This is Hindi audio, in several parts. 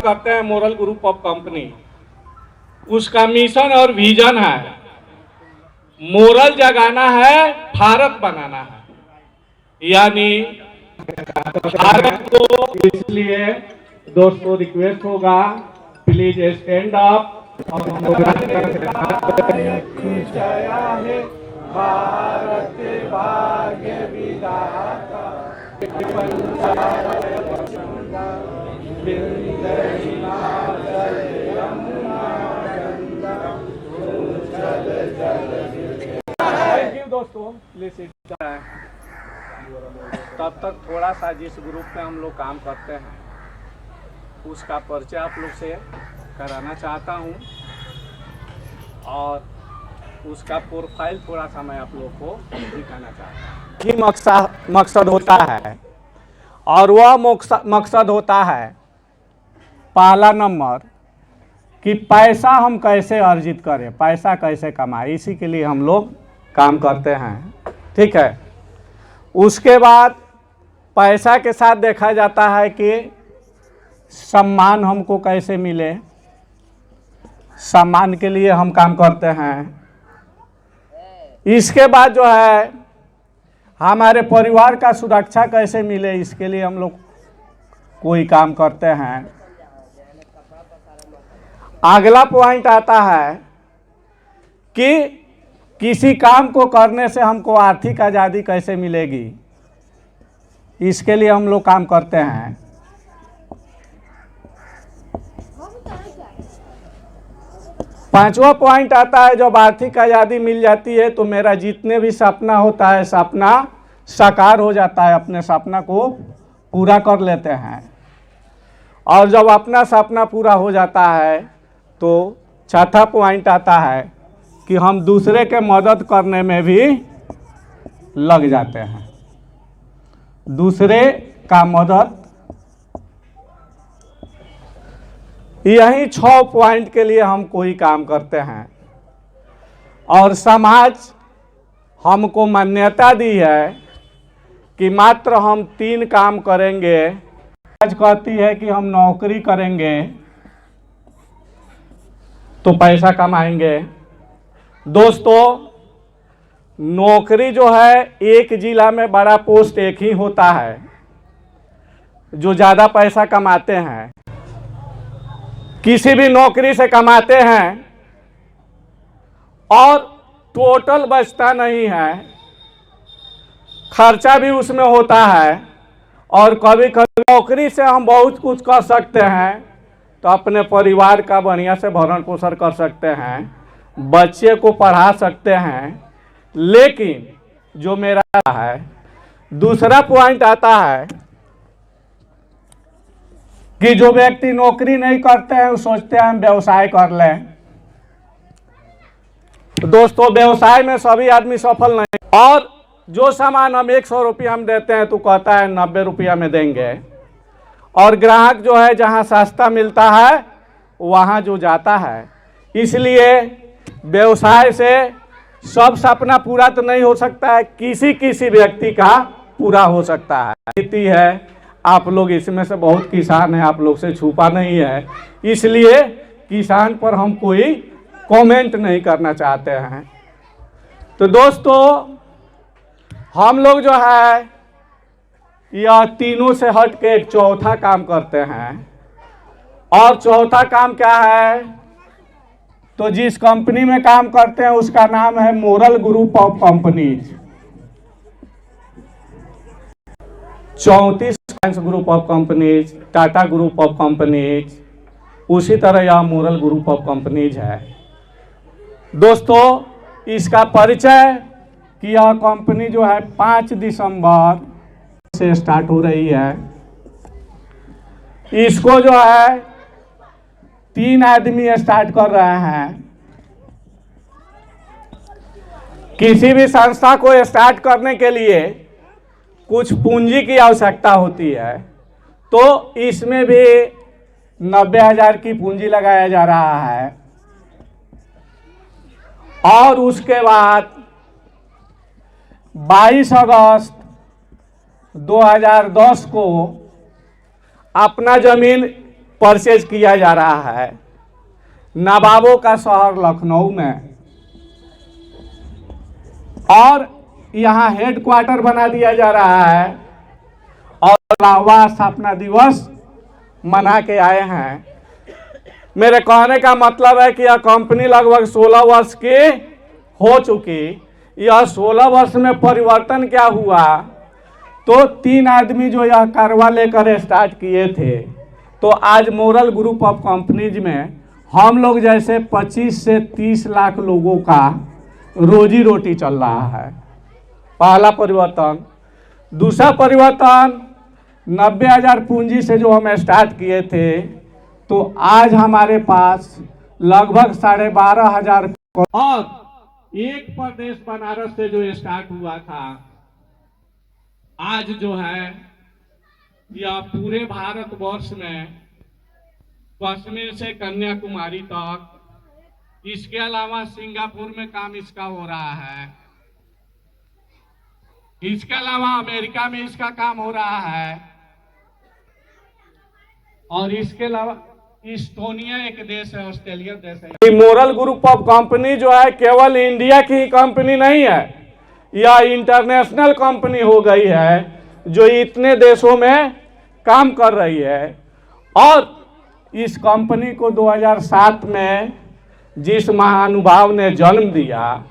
करते हैं मोरल ग्रुप ऑफ कंपनी, उसका मिशन और विजन है मोरल जगाना है, भारत बनाना है। यानी भारत को, इसलिए दोस्तों रिक्वेस्ट होगा प्लीज स्टैंड अप और भारत भाग्य विधाता दोस्तों प्लीज। तब तक थोड़ा सा जिस ग्रुप में हम लोग काम करते हैं उसका परिचय आप लोग से कराना चाहता हूं और उसका प्रोफाइल थोड़ा सा मैं आप लोग को दिखाना चाहता हूं। ये मकसद होता है और वह मकसद होता है पहला नंबर कि पैसा हम कैसे अर्जित करें, पैसा कैसे कमाएं, इसी के लिए हम लोग काम करते हैं। ठीक है। उसके बाद पैसा के साथ देखा जाता है कि सम्मान हमको कैसे मिले, सम्मान के लिए हम काम करते हैं। इसके बाद जो है हमारे परिवार का सुरक्षा कैसे मिले, इसके लिए हम लोग कोई काम करते हैं। अगला पॉइंट आता है कि किसी काम को करने से हमको आर्थिक आज़ादी कैसे मिलेगी, इसके लिए हम लोग काम करते हैं। पांचवा पॉइंट आता है जब आर्थिक आज़ादी मिल जाती है तो मेरा जितने भी सपना होता है सपना साकार हो जाता है, अपने सपना को पूरा कर लेते हैं। और जब अपना सपना पूरा हो जाता है तो चौथा पॉइंट आता है कि हम दूसरे के मदद करने में भी लग जाते हैं। दूसरे का मदद, यही 6 पॉइंट के लिए हम कोई काम करते हैं और समाज हमको मान्यता दी है कि मात्र हम 3 काम करेंगे। समाज कहती है कि हम नौकरी करेंगे तो पैसा कमाएंगे। दोस्तों नौकरी जो है एक जिला में बड़ा पोस्ट एक ही होता है जो ज़्यादा पैसा कमाते हैं। किसी भी नौकरी से कमाते हैं और टोटल बचता नहीं है, खर्चा भी उसमें होता है। और कभी कभी नौकरी से हम बहुत कुछ कर सकते हैं, तो अपने परिवार का बढ़िया से भरण पोषण कर सकते हैं, बच्चे को पढ़ा सकते हैं। लेकिन जो मेरा है दूसरा पॉइंट आता है कि जो व्यक्ति नौकरी नहीं करते हैं वो सोचते हैं हम व्यवसाय कर लें। दोस्तों व्यवसाय में सभी आदमी सफल नहीं। और जो सामान हम 100 रुपया में देते हैं तो कहता है 90 रुपया में देंगे। और ग्राहक जो है जहां सस्ता मिलता है वहां जो जाता है। इसलिए व्यवसाय से सब सपना पूरा तो नहीं हो सकता है, किसी व्यक्ति का पूरा हो सकता है। नीति है, आप लोग इसमें से बहुत किसान हैं, आप लोग से छुपा नहीं है, इसलिए किसान पर हम कोई कमेंट नहीं करना चाहते हैं। तो दोस्तों हम लोग जो है यह तीनों से हट के एक चौथा काम करते हैं। और चौथा काम क्या है, तो जिस कंपनी में काम करते हैं उसका नाम है moral group of companies. 34 group of companies, Tata group of companies, उसी तरह यह मोरल ग्रुप ऑफ कंपनीज है। दोस्तों इसका परिचय कि यह कंपनी जो है 5 दिसंबर से स्टार्ट हो रही है। इसको जो है 3 आदमी स्टार्ट कर रहे हैं। किसी भी संस्था को स्टार्ट करने के लिए कुछ पूंजी की आवश्यकता होती है, तो इसमें भी 90,000 की पूंजी लगाया जा रहा है। और उसके बाद 22 अगस्त 2010 को अपना जमीन परचेज किया जा रहा है। नवाबों का शहर लखनऊ में, और यहाँ हेडक्वार्टर बना दिया जा रहा है और इलाहाबाद स्थापना दिवस मना के आए हैं। मेरे कहने का मतलब है कि यह कंपनी लगभग 16 वर्ष की हो चुकी। यह 16 वर्ष में परिवर्तन क्या हुआ, तो 3 आदमी जो यह कारवा लेकर स्टार्ट किए थे, तो आज मोरल ग्रुप ऑफ कंपनीज में हम लोग जैसे 25 से 30 लाख लोगों का रोजी रोटी चल रहा है। पहला परिवर्तन। दूसरा परिवर्तन, 90,000 पूंजी से जो हम स्टार्ट किए थे, तो आज हमारे पास लगभग 12,500 करोड़। और एक प्रदेश बनारस से जो स्टार्ट हुआ था, आज जो है यह पूरे भारतवर्ष में कश्मीर से कन्याकुमारी तक, इसके अलावा सिंगापुर में काम इसका हो रहा है, इसके अलावा अमेरिका में इसका काम हो रहा है, और इसके अलावा इस्टोनिया एक देश है, ऑस्ट्रेलिया देश है। मोरल ग्रुप ऑफ कंपनी जो है केवल इंडिया की ही कंपनी नहीं है, यह इंटरनेशनल कंपनी हो गई है जो इतने देशों में काम कर रही है। और इस कंपनी को 2007 में जिस महानुभाव ने जन्म दिया,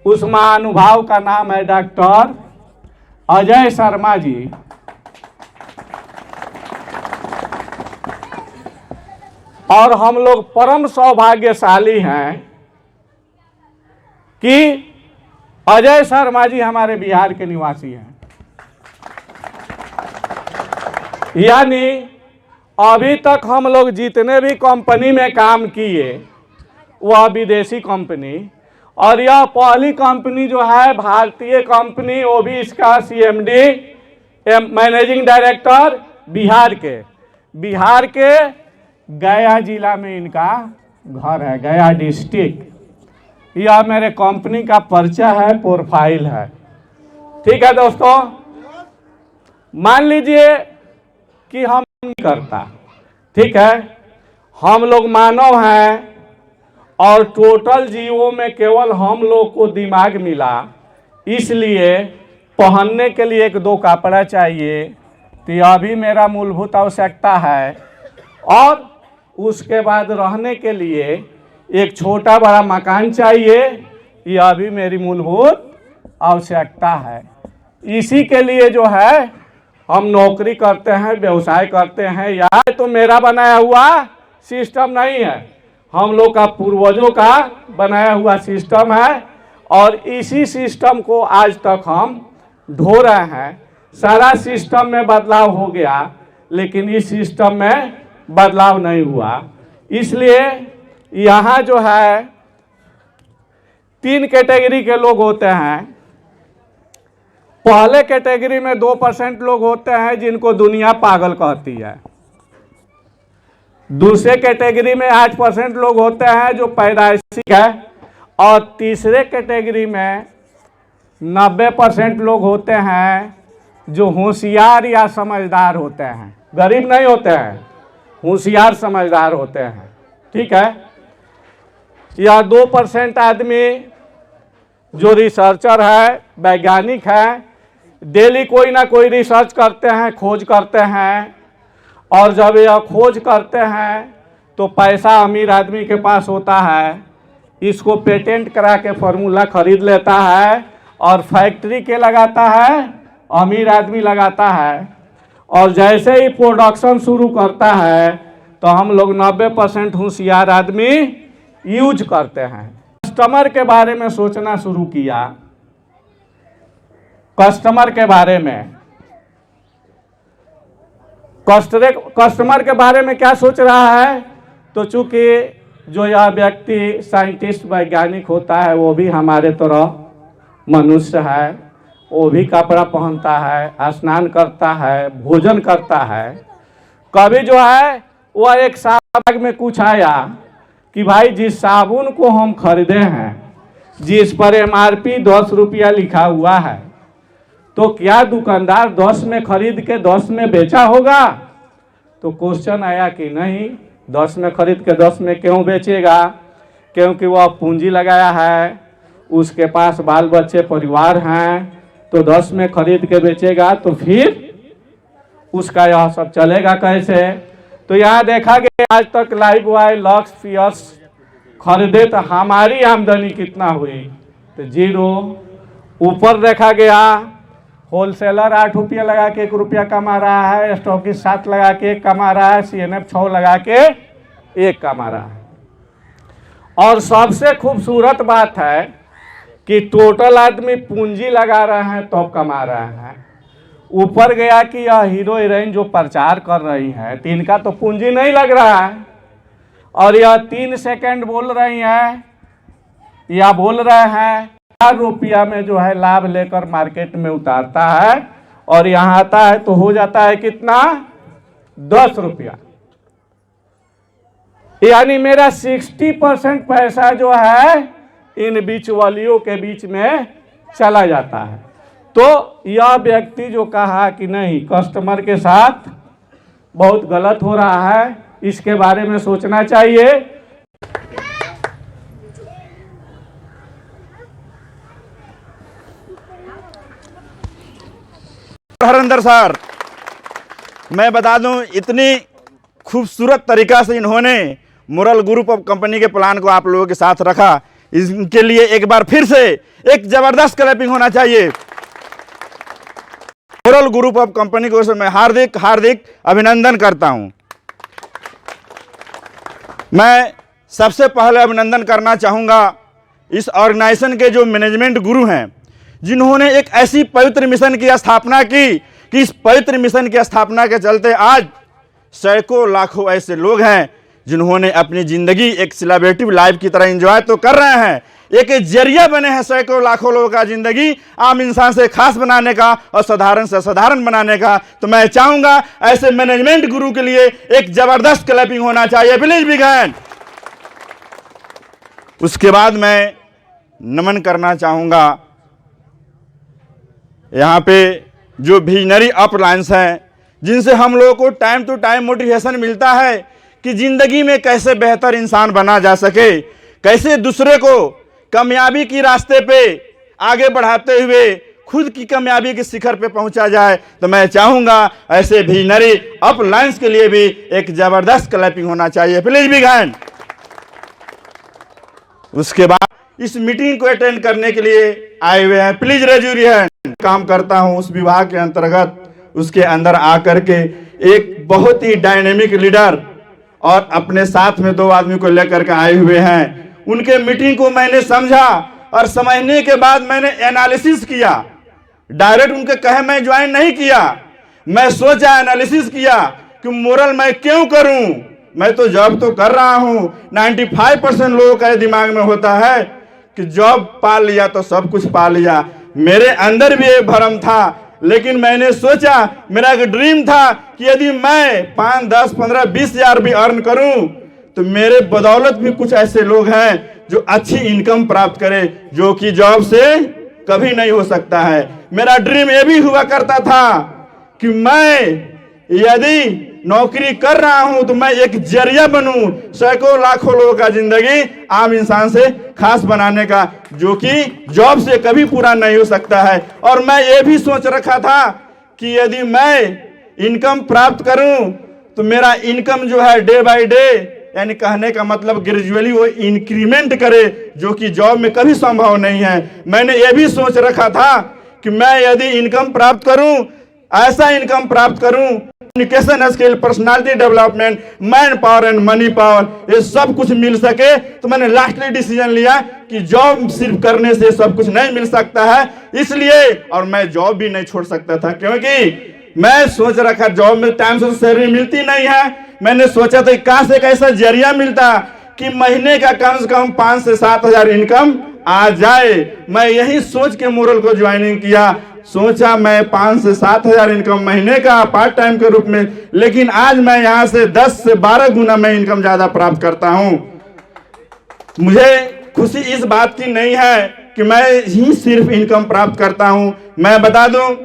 उस महानुभाव का नाम है डॉक्टर अजय शर्मा जी। और हम लोग परम सौभाग्यशाली हैं कि अजय शर्मा जी हमारे बिहार के निवासी हैं। यानी अभी तक हम लोग जितने भी कंपनी में काम किए वह विदेशी कंपनी, और यह पहली कंपनी जो है भारतीय कंपनी, वो भी इसका सीएमडी मैनेजिंग डायरेक्टर बिहार के गया जिला में इनका घर है, गया डिस्ट्रिक्ट। यह मेरे कंपनी का परिचय है, प्रोफाइल है। ठीक है दोस्तों, मान लीजिए कि हम नहीं करता, ठीक है, हम लोग मानव हैं और टोटल जीवों में केवल हम लोग को दिमाग मिला, इसलिए पहनने के लिए 1-2 कपड़ा चाहिए, तो यह भी मेरा मूलभूत आवश्यकता है। और उसके बाद रहने के लिए एक छोटा बड़ा मकान चाहिए, यह भी मेरी मूलभूत आवश्यकता है। इसी के लिए जो है हम नौकरी करते हैं, व्यवसाय करते हैं। यह तो मेरा बनाया हुआ सिस्टम नहीं है, हम लोग का पूर्वजों का बनाया हुआ सिस्टम है, और इसी सिस्टम को आज तक हम ढो रहे हैं। सारा सिस्टम में बदलाव हो गया, लेकिन इस सिस्टम में बदलाव नहीं हुआ। इसलिए यहाँ जो है 3 कैटेगरी के लोग होते हैं। पहले कैटेगरी में 2% लोग होते हैं जिनको दुनिया पागल कहती है। दूसरे कैटेगरी में 8% लोग होते हैं जो पैदाइशी है, और तीसरे कैटेगरी में 90% लोग होते हैं जो होशियार या समझदार होते हैं। गरीब नहीं होते हैं, होशियार समझदार होते हैं। ठीक है, या 2% आदमी जो रिसर्चर है, वैज्ञानिक है, डेली कोई ना कोई रिसर्च करते हैं, खोज करते हैं, और जब यह खोज करते हैं तो पैसा अमीर आदमी के पास होता है, इसको पेटेंट करा के फार्मूला खरीद लेता है और फैक्ट्री के लगाता है, अमीर आदमी लगाता है। और जैसे ही प्रोडक्शन शुरू करता है तो हम लोग 90% होशियार आदमी यूज करते हैं। कस्टमर के बारे में सोचना शुरू किया। कस्टमर के बारे में, कस्टमर के बारे में क्या सोच रहा है, तो चूंकि जो यह व्यक्ति साइंटिस्ट वैज्ञानिक होता है वो भी हमारे तरह मनुष्य है, वो भी कपड़ा पहनता है, स्नान करता है, भोजन करता है। कभी जो है वह एक साबुन में कुछ आया कि भाई जिस साबुन को हम खरीदे हैं, जिस पर MRP 10 रुपया लिखा हुआ है, तो क्या दुकानदार 10 में खरीद के 10 में बेचा होगा? तो क्वेश्चन आया कि नहीं, 10 में खरीद के 10 में क्यों बेचेगा? क्योंकि वह पूंजी लगाया है, उसके पास बाल बच्चे परिवार हैं, तो 10 में खरीद के बेचेगा तो फिर उसका यह सब चलेगा कैसे? तो यहाँ देखा गया आज तक लाइफ बॉय लक्स फियर्स खरीदे तो हमारी आमदनी कितना हुई? तो 0। ऊपर देखा गया होलसेलर 8 रुपया लगा के 1 रुपया कमा रहा है, स्टॉकिस्ट 7 लगा के 1 कमा रहा है, CNF 6 लगा के 1 कमा रहा है। और सबसे खूबसूरत बात है कि टोटल आदमी पूंजी लगा रहे हैं तो कमा रहे हैं। ऊपर गया कि यह हीरो हीरोइन जो प्रचार कर रही हैं तो इनका तो पूंजी नहीं लग रहा है, और यह 3 सेकंड बोल रही हैं या बोल रहे हैं 4 रुपया में जो है लाभ लेकर मार्केट में उतारता है, और यहाँ आता है तो हो जाता है कितना? 10 रुपया। यानी मेरा 60% पैसा जो है इन बिचौलियों के बीच में चला जाता है। तो यह व्यक्ति जो कहा कि नहीं, कस्टमर के साथ बहुत गलत हो रहा है, इसके बारे में सोचना चाहिए। हरिंदर सर, मैं बता दूं, इतनी खूबसूरत तरीका से इन्होंने मुरल ग्रुप ऑफ कंपनी के प्लान को आप लोगों के साथ रखा, इसके लिए एक बार फिर से एक जबरदस्त क्लैपिंग होना चाहिए। मुरल ग्रुप ऑफ कंपनी को मैं हार्दिक हार्दिक अभिनंदन करता हूं। मैं सबसे पहले अभिनंदन करना चाहूंगा इस ऑर्गेनाइजेशन के जो मैनेजमेंट गुरु हैं, जिन्होंने एक ऐसी पवित्र मिशन की स्थापना की कि इस पवित्र मिशन की स्थापना के चलते आज सैकड़ों लाखों ऐसे लोग हैं जिन्होंने अपनी जिंदगी एक सेलिब्रेटिव लाइफ की तरह एंजॉय तो कर रहे हैं, एक जरिया बने हैं सैकड़ों लाखों लोगों का जिंदगी आम इंसान से खास बनाने का और साधारण से साधारण बनाने का। तो मैं चाहूंगा ऐसे मैनेजमेंट गुरु के लिए एक जबरदस्त क्लैपिंग होना चाहिए, प्लीज बिग हैंड। उसके बाद मैं नमन करना चाहूंगा यहाँ पे जो विजनरी अपलायंस हैं, जिनसे हम लोगों को टाइम टू टाइम मोटिवेशन मिलता है कि जिंदगी में कैसे बेहतर इंसान बना जा सके, कैसे दूसरे को कामयाबी की रास्ते पे आगे बढ़ाते हुए खुद की कामयाबी के शिखर पे पहुंचा जाए। तो मैं चाहूंगा ऐसे विजनरी अपलायंस के लिए भी एक जबरदस्त क्लैपिंग होना चाहिए, प्लीज बिग हैंड। उसके बाद इस मीटिंग को अटेंड करने के लिए आए हुए हैं, प्लीज रेज योर हैंड। काम करता हूं उस विभाग के अंतर्गत, उसके अंदर आकर के एक बहुत ही डायनेमिक लीडर और अपने साथ में 2 आदमी को लेकर के आए हुए हैं। उनके मीटिंग को मैंने समझा और समझने के बाद मैंने एनालिसिस किया। डायरेक्ट उनके कहे मैं ज्वाइन नहीं किया, मैं सोचा, एनालिसिस किया कि मुरल मैं क्यों करूं। मैं तो जॉब तो कर रहा हूं। 95% लोगों का दिमाग में होता है कि जॉब पा लिया तो सब कुछ पा लिया। मेरे अंदर भी एक भ्रम था, लेकिन मैंने सोचा, मेरा एक ड्रीम था कि यदि मैं 5, 10, 15, 20 हजार भी अर्न करूं तो मेरे बदौलत भी कुछ ऐसे लोग हैं जो अच्छी इनकम प्राप्त करें, जो कि जॉब से कभी नहीं हो सकता है। मेरा ड्रीम ये भी हुआ करता था कि मैं यदि नौकरी कर रहा हूं तो मैं एक जरिया बनूं सैकड़ों लाखों लोगों का जिंदगी आम इंसान से खास बनाने का, जो कि जॉब से कभी पूरा नहीं हो सकता है। और मैं ये भी सोच रखा था कि यदि मैं इनकम प्राप्त करूं तो मेरा इनकम जो है डे बाय डे, यानी कहने का मतलब ग्रेजुअली वो इंक्रीमेंट करे, जो कि जॉब में कभी संभव नहीं है। मैंने ये भी सोच रखा था कि मैं यदि इनकम प्राप्त करूं, ऐसा इनकम प्राप्त करूं, communication skill, personality development, man power and money power, ये सब कुछ मिल सके। तो मैंने लास्टली डिसीजन लिया कि जॉब सिर्फ करने से सब कुछ नहीं मिल सकता है, इसलिए और मैं जॉब भी नहीं छोड़ सकता था, क्योंकि मैं सोच रखा जॉब में टाइम से सैलरी मिलती नहीं है। मैंने सोचा था कहां से कैसा जरिया मिलता कि महीने का कम से कम 5 से 7 हजार इनकम आ जाए। मैं यही सोच के मुरल को ज्वाइनिंग किया। सोचा मैं 5 से 7 हजार इनकम महीने का पार्ट टाइम के रूप में, लेकिन आज मैं यहां से 10 से 12 गुना मैं इनकम ज्यादा प्राप्त करता हूं। मुझे खुशी इस बात की नहीं है कि मैं ही सिर्फ इनकम प्राप्त करता हूं। मैं बता दूं,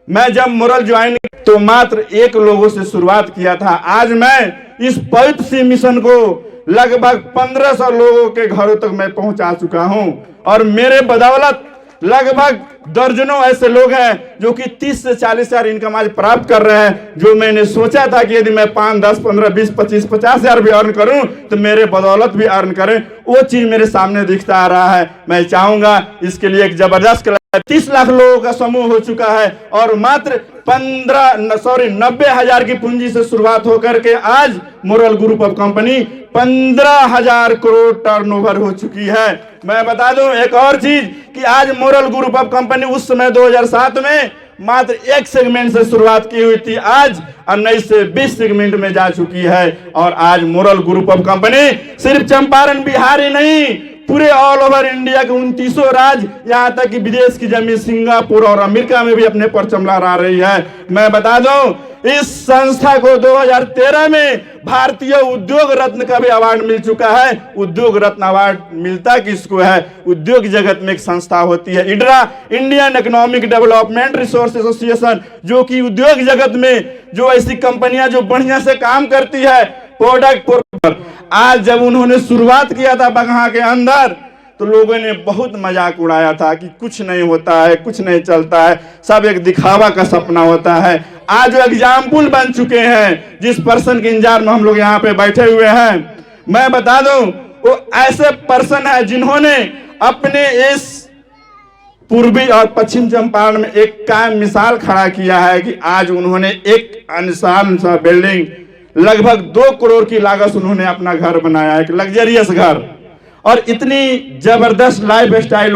मैं जब मुरल ज्वाइन तो मात्र 1 लोगों से शुरुआत किया था। आज मैं इस पवित्र सी मिशन को लगभग 1500 लोगों के घरों तक मैं पहुंचा चुका हूं और मेरे बदौलत लगभग दर्जनों ऐसे लोग हैं जो कि 30 से 40 हजार इनकम आज प्राप्त कर रहे हैं। जो मैंने सोचा था कि यदि मैं 5, 10, 15, 20, 25, 50 हजार भी अर्न करूं तो मेरे बदौलत भी अर्न करें, वो चीज मेरे सामने दिखता आ रहा है। मैं चाहूंगा इसके लिए एक जबरदस्त 30 लाख लोगों का समूह हो चुका है और मात्र 90 हजार की पूंजी से शुरुआत होकर के आज moral group of company 15,000 crore turnover हो चुकी है। मैं बता दूं एक और चीज कि आज मोरल ग्रुप ऑफ कंपनी उस समय 2007 में मात्र 1 सेगमेंट से शुरुआत की हुई थी, आज 19 से 20 सेगमेंट में जा चुकी है। और आज मोरल ग्रुप ऑफ कंपनी सिर्फ चंपारण बिहार ही नहीं, पूरे ऑल ओवर इंडिया के 29 राज्य, यहाँ तक कि विदेश की जमीन सिंगापुर और अमेरिका में भी अपने परचम लहरा रही है। मैं बता दूं इस संस्था को 2013 में भारतीय उद्योग रत्न का भी अवार्ड मिल चुका है। उद्योग रत्न अवार्ड मिलता किसको है? उद्योग जगत में एक संस्था होती है IEDRA, Indian Economic Development Resource Association, जो कि उद्योग जगत में जो ऐसी कंपनियां जो बढ़िया से काम करती है प्रोडक्ट पर, आज जब उन्होंने शुरुआत किया था बगहा के अंदर तो लोगों ने बहुत मजाक उड़ाया था कि कुछ नहीं होता है, कुछ नहीं चलता है, सब एक दिखावा का सपना होता है। आज वो एग्जाम्पल बन चुके हैं। जिस पर्सन के इंतजार में हम लोग यहाँ पे बैठे हुए हैं, मैं बता दूं वो ऐसे पर्सन है जिन्होंने अपने इस पूर्वी और पश्चिम चंपारण में एक कायम मिसाल खड़ा किया है कि आज उन्होंने एक आलीशान सा बिल्डिंग लगभग 2 करोड़ की लागत उन्होंने अपना घर बनाया, एक लग्जरियस घर, और इतनी जबरदस्त लाइफ स्टाइल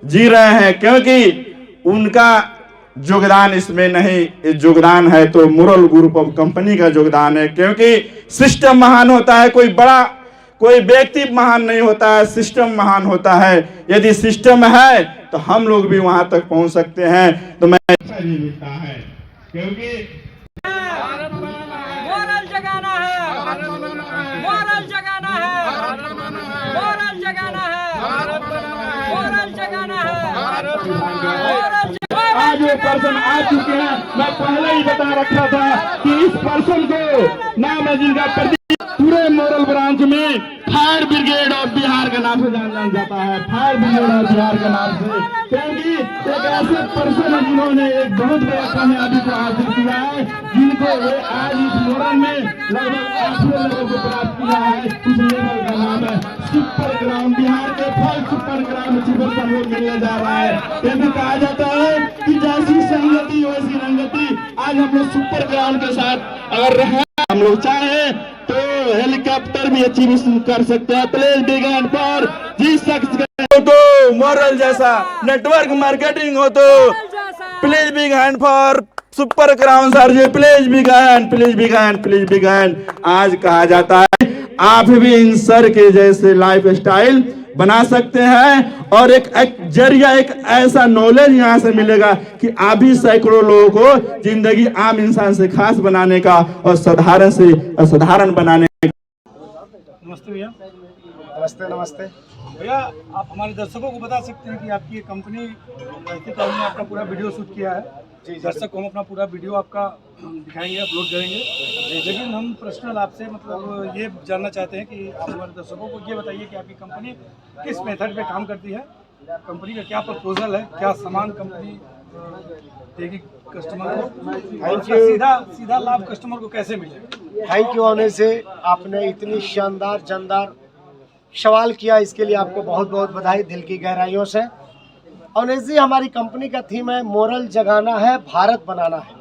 जी रहे हैं क्योंकि उनका योगदान इसमें नहीं, योगदान है तो मोरल ग्रुप ऑफ कंपनी का योगदान है। क्योंकि सिस्टम महान होता है, कोई व्यक्ति महान नहीं होता है, सिस्टम महान होता है। यदि सिस्टम है तो हम लोग भी वहां तक पहुंच सकते हैं। तो मैं लिखता है क्योंकि मोरल जगाना है, मोरल जगाना है, मोरल जगाना है, मोरल जगाना है। आज वो पर्सन आ चुके हैं। मैं पहले ही बता रखा था कि इस पर्सन को नाम है जिनका पूरे मोरल ब्रांच में फायर ब्रिगेड ऑफ बिहार के नाम से जाना जाता है, फायर ब्रिगेड ऑफ बिहार के नाम से, क्योंकि एक ऐसे पर्सन है जिन्होंने एक बहुत बड़ा कामयाबी को हासिल किया है, जिनको आज इस मोरल में लगभग 8 लोगों को प्राप्त किया है। उस लेवल का नाम है सुपर ग्राउंड। बिहार के फल सुपर ग्राउंड अचीवर अवार्ड मिलने जा रहा है। ये भी कहा जाता है कि जैसी संगति वैसी रंगति। आज हम लोग सुपर ग्राउंड के साथ अगर रहे, हम लोग चाहे तो हेलीकॉप्टर भी अचीव कर सकते हैं। प्लीज बिग हैंड फॉर जिस शख्स तो मोरल जैसा नेटवर्क मार्केटिंग हो तो please big hand for super crown sir ji, please big hand, please big hand, please big hand. आज कहा जाता है आप भी इन सर के जैसे लाइफ स्टाइल बना सकते हैं और एक जरिया, एक ऐसा नॉलेज यहाँ से मिलेगा कि आप भी सैकड़ों लोगों को जिंदगी आम इंसान से खास बनाने का और साधारण से असाधारण बनाने का। नमस्ते भैया। नमस्ते भैया, आप हमारे दर्शकों को बता सकते हैं कि आपकी ये कंपनी वैसे तो हमने आपका पूरा वीडियो शूट किया है जी, दर्शक को हम अपना पूरा वीडियो आपका दिखाएंगे, अपलोड करेंगे, लेकिन हम पर्सनल आपसे मतलब ये जानना चाहते हैं कि आप हमारे दर्शकों को ये बताइए कि आपकी कंपनी किस मेथड पे काम करती है, कंपनी का क्या प्रपोजल है, क्या सामान कंपनी देगी कस्टमर को, और सीधा लाभ कस्टमर को कैसे मिलेगा। थैंक यू होने से आपने इतनी शानदार जानदार सवाल किया, इसके लिए आपको बहुत बहुत बधाई दिल की गहराइयों से। अवनेश जी, हमारी कंपनी का थीम है मोरल जगाना है, भारत बनाना है।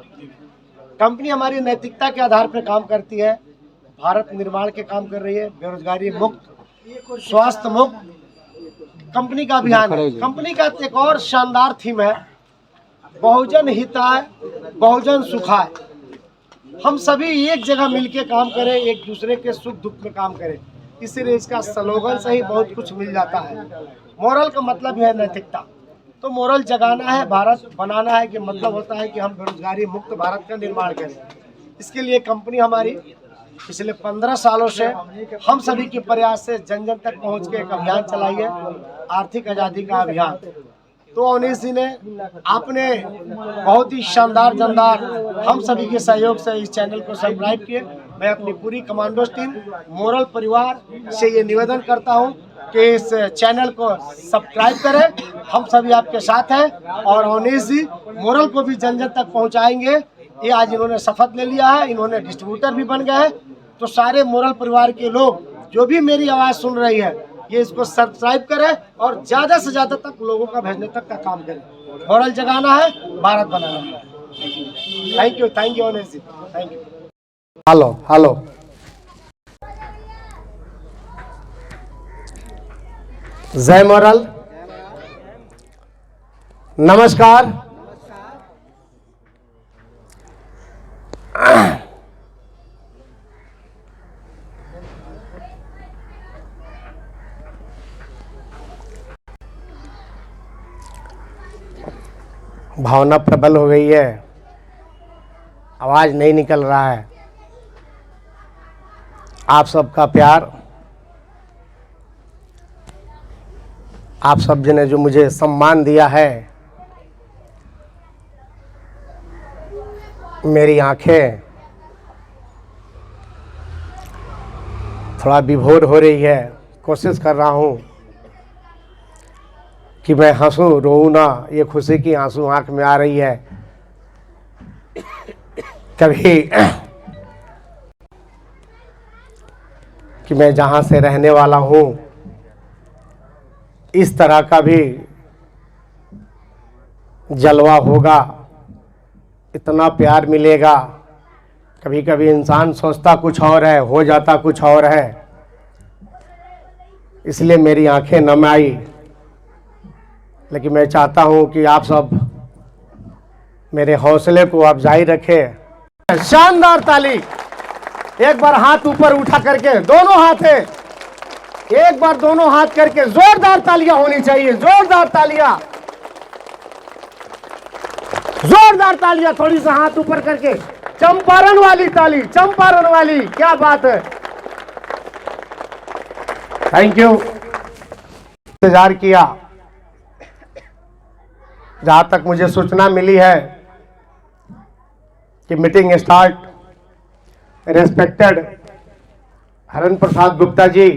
कंपनी हमारी नैतिकता के आधार पर काम करती है, भारत निर्माण के काम कर रही है, बेरोजगारी मुक्त, स्वास्थ्य मुक्त कंपनी का अभियान है। कंपनी का एक और शानदार थीम है बहुजन हिताय बहुजन सुखाय। हम सभी एक जगह मिलके काम करें, एक दूसरे के सुख दुख में काम करें, इसीलिए इसका स्लोगन से ही बहुत कुछ मिल जाता है। मोरल का मतलब है नैतिकता, तो मोरल जगाना है, भारत बनाना है कि मतलब होता है कि हम बेरोजगारी मुक्त भारत का निर्माण करें। इसके लिए कंपनी हमारी पिछले 15 सालों से हम सभी के प्रयास से जन जन तक पहुंच के एक अभियान चलाई है, आर्थिक आज़ादी का अभियान। तो अवनीश जी ने आपने बहुत ही शानदार जानदार हम सभी के सहयोग से इस चैनल को सब्सक्राइब किए। मैं अपनी पूरी कमांडोज टीम मोरल परिवार से ये निवेदन करता हूँ कि इस चैनल को सब्सक्राइब करें। हम सभी आपके साथ हैं और अवनीश जी मोरल को भी जन जन तक पहुँचाएंगे। ये आज इन्होंने शपथ ले लिया है, इन्होंने डिस्ट्रीब्यूटर भी बन गए हैं। तो सारे मोरल परिवार के लोग जो भी मेरी आवाज़ सुन रही है, ये इसको सब्सक्राइब करें और ज़्यादा से ज़्यादा तक लोगों का भेजने तक का काम करें। मोरल जगाना है, भारत बनाना है। Thank you Avnish ji, thank you. Hello hello, जय मोरल, नमस्कार। भावना प्रबल हो गई है, आवाज नहीं निकल रहा है। आप सबका प्यार, आप सब ने जो मुझे सम्मान दिया है, मेरी आंखें थोड़ा विभोर हो रही है। कोशिश कर रहा हूँ कि मैं हंसूं रोऊं ना, ये खुशी की आंसू आंख में आ रही है। कभी कि मैं जहाँ से रहने वाला हूँ इस तरह का भी जलवा होगा, इतना प्यार मिलेगा। कभी कभी इंसान सोचता कुछ और है, हो जाता कुछ और है। इसलिए मेरी आंखें नम आई। लेकिन मैं चाहता हूं कि आप सब मेरे हौसले को आप जारी रखें। शानदार ताली, एक बार हाथ ऊपर उठा करके, दोनों हाथ है, एक बार दोनों हाथ करके जोरदार तालियां होनी चाहिए। जोरदार तालियां, जोरदार तालियां, थोड़ी सा हाथ ऊपर करके, चंपारण वाली ताली, चंपारण वाली, क्या बात है। Thank you. इंतजार किया। जहां तक मुझे सूचना मिली है कि मीटिंग स्टार्ट, रेस्पेक्टेड हरण प्रसाद गुप्ता जी,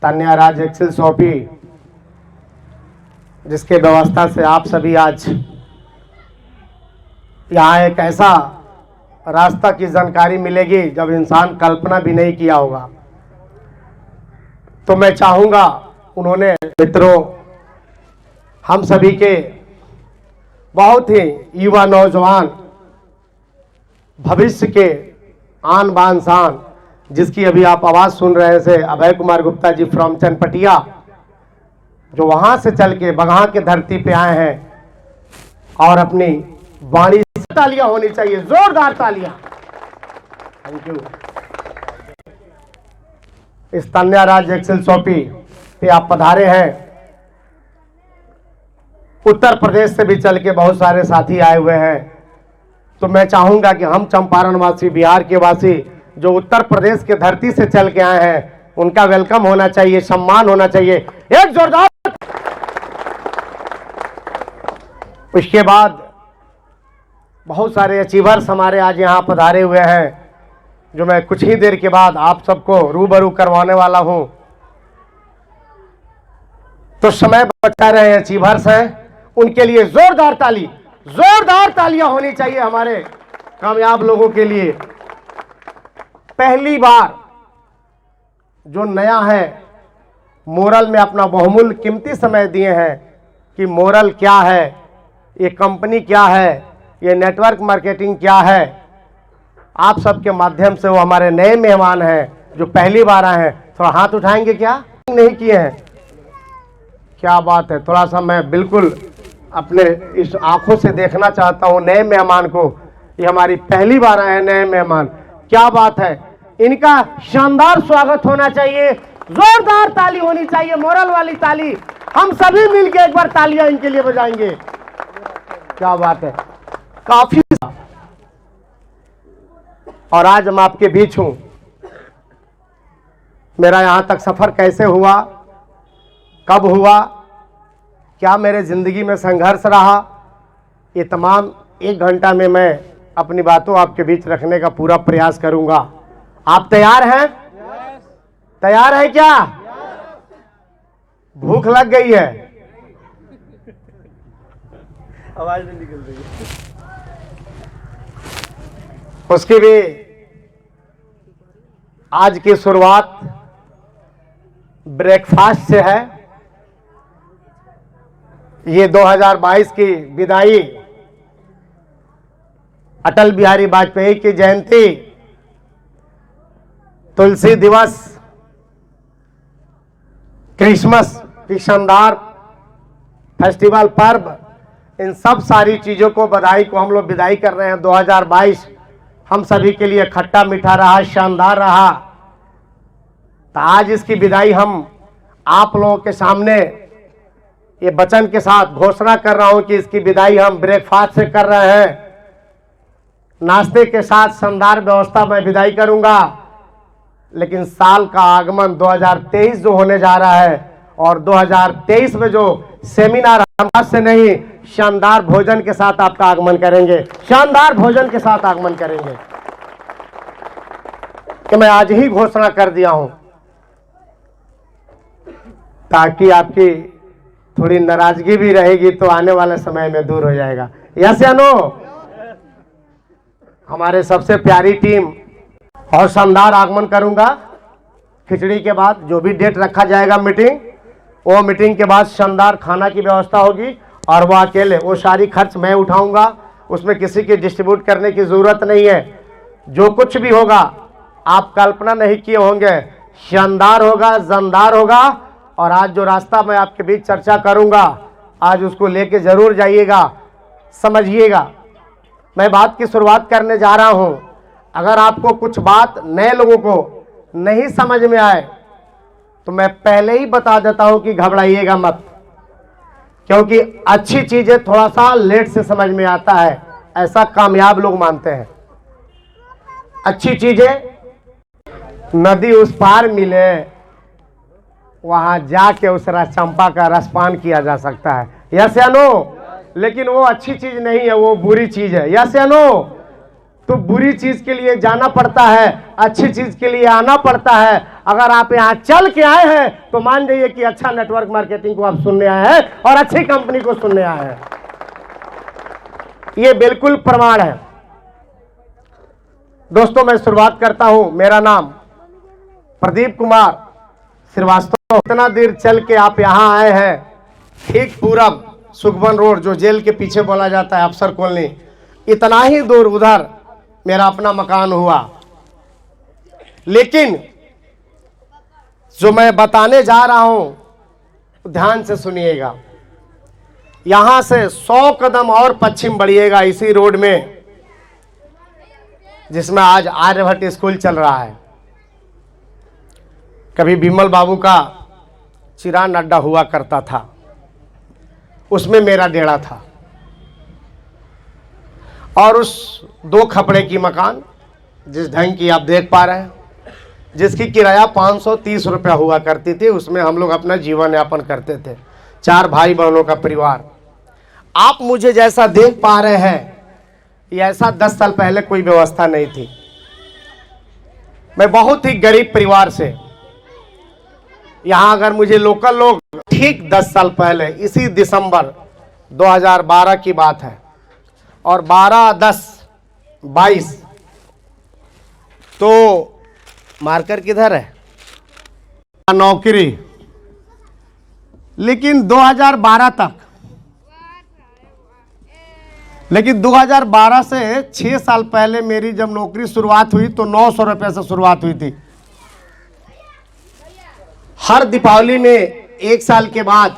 तान्या राज एक्सेल सौंपी, जिसके व्यवस्था से आप सभी आज यहाँ एक ऐसा रास्ता की जानकारी मिलेगी जब इंसान कल्पना भी नहीं किया होगा। तो मैं चाहूँगा, उन्होंने मित्रों, हम सभी के बहुत ही युवा नौजवान, भविष्य के आन बान शान, जिसकी अभी आप आवाज़ सुन रहे थे, अभय कुमार गुप्ता जी फ्रॉम चनपटिया, जो वहाँ से चल के बगहा के धरती पे आए हैं और अपनी वाणी, तालियां होनी चाहिए, जोरदार तालियां। Thank you. इस तान्या राज एक्सेल सौंपी पे आप पधारे हैं। उत्तर प्रदेश से भी चल के बहुत सारे साथी आए हुए हैं। तो मैं चाहूंगा कि हम चंपारण वासी, बिहार के वासी, जो उत्तर प्रदेश के धरती से चल के आए हैं, उनका वेलकम होना चाहिए, सम्मान होना चाहिए। एक जोरदार। उसके बाद बहुत सारे अचीवर्स हमारे आज यहाँ पधारे हुए हैं, जो मैं कुछ ही देर के बाद आप सबको रूबरू करवाने वाला हूं। तो समय बचा रहे अचीवर्स हैं, उनके लिए जोरदार ताली, जोरदार तालियां होनी चाहिए हमारे कामयाब लोगों के लिए। पहली बार जो नया है, मोरल में अपना बहुमूल्य कीमती समय दिए हैं कि मोरल क्या है, ये कंपनी क्या है, ये नेटवर्क मार्केटिंग क्या है। आप सबके माध्यम से वो हमारे नए मेहमान हैं जो पहली बार आए हैं। थोड़ा हाथ उठाएंगे, क्या नहीं किए हैं? क्या बात है। थोड़ा सा मैं बिल्कुल अपने इस आंखों से देखना चाहता हूँ नए मेहमान को। ये हमारी पहली बार आए हैं नए मेहमान, क्या बात है। इनका शानदार स्वागत होना चाहिए, जोरदार ताली होनी चाहिए, मोरल वाली ताली। हम सभी मिलकर एक बार तालियां इनके लिए बजाएंगे। क्या बात है, काफी। और आज हम आपके बीच हूं। मेरा यहां तक सफर कैसे हुआ, कब हुआ, क्या मेरे ज़िंदगी में संघर्ष रहा, ये तमाम 1 घंटा में मैं अपनी बातों आपके बीच रखने का पूरा प्रयास करूंगा। आप तैयार हैं? तैयार है क्या? भूख लग गई है? आवाज नहीं निकल रही है। उसकी भी आज की शुरुआत ब्रेकफास्ट से है। ये 2022 की विदाई अटल बिहारी वाजपेयी की जयंती, तुलसी दिवस, क्रिसमस की शानदार फेस्टिवल पर्व, इन सब सारी चीज़ों को बधाई को हम लोग विदाई कर रहे हैं। 2022 हम सभी के लिए खट्टा मीठा रहा, शानदार रहा। तो आज इसकी विदाई हम आप लोगों के सामने ये वचन के साथ घोषणा कर रहा हूं कि इसकी विदाई हम ब्रेकफास्ट से कर रहे हैं। नाश्ते के साथ शानदार व्यवस्था में विदाई करूंगा। लेकिन साल का आगमन 2023 जो होने जा रहा है, और 2023 में जो सेमिनार हम आज से नहीं, शानदार भोजन के साथ आपका आगमन करेंगे, शानदार भोजन के साथ आगमन करेंगे, कि मैं आज ही घोषणा कर दिया हूं, ताकि आपकी थोड़ी नाराजगी भी रहेगी तो आने वाले समय में दूर हो जाएगा। यस या नो? हमारे सबसे प्यारी टीम और शानदार आगमन करूंगा। खिचड़ी के बाद जो भी डेट रखा जाएगा मीटिंग, वो मीटिंग के बाद शानदार खाना की व्यवस्था होगी, और वो अकेले वो सारी खर्च मैं उठाऊंगा। उसमें किसी की डिस्ट्रीब्यूट करने की ज़रूरत नहीं है। जो कुछ भी होगा आप कल्पना नहीं किए होंगे, शानदार होगा, जानदार होगा। और आज जो रास्ता मैं आपके बीच चर्चा करूंगा, आज उसको लेके ज़रूर जाइएगा, समझिएगा। मैं बात की शुरुआत करने जा रहा हूं। अगर आपको कुछ बात नए लोगों को नहीं समझ में आए तो मैं पहले ही बता देता हूं कि घबराइएगा मत, क्योंकि अच्छी चीजें थोड़ा सा लेट से समझ में आता है, ऐसा कामयाब लोग मानते हैं। अच्छी चीजें नदी उस पार मिले, वहां जाके उस चंपा का रसपान किया जा सकता है। यस या नो? लेकिन वो अच्छी चीज नहीं है, वो बुरी चीज है। यस या नो? तो बुरी चीज के लिए जाना पड़ता है, अच्छी चीज के लिए आना पड़ता है। अगर आप यहाँ चल के आए हैं तो मान जाइए कि अच्छा नेटवर्क मार्केटिंग को आप सुनने आए हैं और अच्छी कंपनी को सुनने आए हैं। ये बिल्कुल प्रमाण है। दोस्तों, मैं शुरुआत करता हूं। मेरा नाम प्रदीप कुमार श्रीवास्तव। इतना देर चल के आप यहाँ आए हैं, ठीक पूरब सुखबन रोड, जो जेल के पीछे बोला जाता है अफसर कॉलोनी, इतना ही दूर उधर मेरा अपना मकान हुआ। लेकिन जो मैं बताने जा रहा हूं ध्यान से सुनिएगा। यहां से 100 कदम और पश्चिम बढ़िएगा, इसी रोड में जिसमें आज आर्यभट्ट स्कूल चल रहा है। कभी बिमल बाबू का चिरान अड्डा हुआ करता था, उसमें मेरा डेरा था। और उस 2 खपड़े की मकान जिस ढंग की आप देख पा रहे हैं, जिसकी किराया 530 रुपया हुआ करती थी, उसमें हम लोग अपना जीवन यापन करते थे। 4 भाई बहनों का परिवार। आप मुझे जैसा देख पा रहे हैं, ये ऐसा 10 साल पहले कोई व्यवस्था नहीं थी। मैं बहुत ही गरीब परिवार से, यहाँ अगर मुझे लोकल लोग, ठीक 10 साल पहले इसी दिसंबर 2012 की बात है, और 12/10/22 तो मार्कर किधर है, नौकरी। लेकिन 2012 तक, लेकिन 2012 से 6 साल पहले मेरी जब नौकरी शुरुआत हुई तो 900 रुपये से शुरुआत हुई थी। हर दीपावली में 1 साल के बाद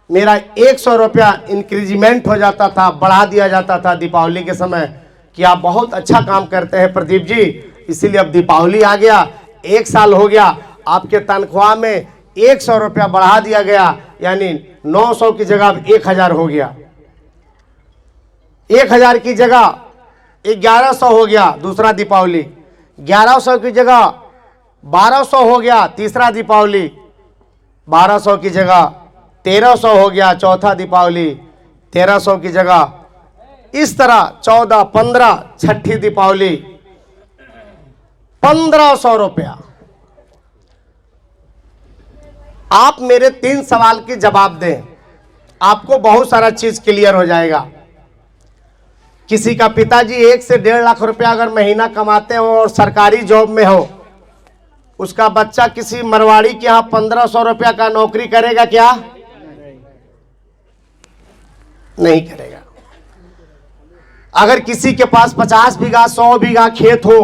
मेरा 100 रुपया इंक्रीजमेंट हो जाता था, बढ़ा दिया जाता था दीपावली के समय, कि आप बहुत अच्छा काम करते हैं प्रदीप जी, इसीलिए अब दीपावली आ गया, 1 साल हो गया, आपके तनख्वाह में 100 रुपया बढ़ा दिया गया, यानी 900 की जगह अब 1000 हो गया। 1000 की जगह 1100 हो गया दूसरा दीपावली, 1100 की जगह 1200 हो गया तीसरा दीपावली, 1200 की जगह 1300 हो गया चौथा दीपावली, 1300 की जगह इस तरह 14, 15 छठी दीपावली 1500 रुपया। आप मेरे 3 सवाल के जवाब दें, आपको बहुत सारा चीज क्लियर हो जाएगा। किसी का पिताजी 1 से 1.5 लाख रुपया अगर महीना कमाते हो और सरकारी जॉब में हो, उसका बच्चा किसी मरवाड़ी के यहाँ 1500 रुपया का नौकरी करेगा क्या? नहीं करेगा। अगर किसी के पास 50 बीघा 100 बीघा खेत हो,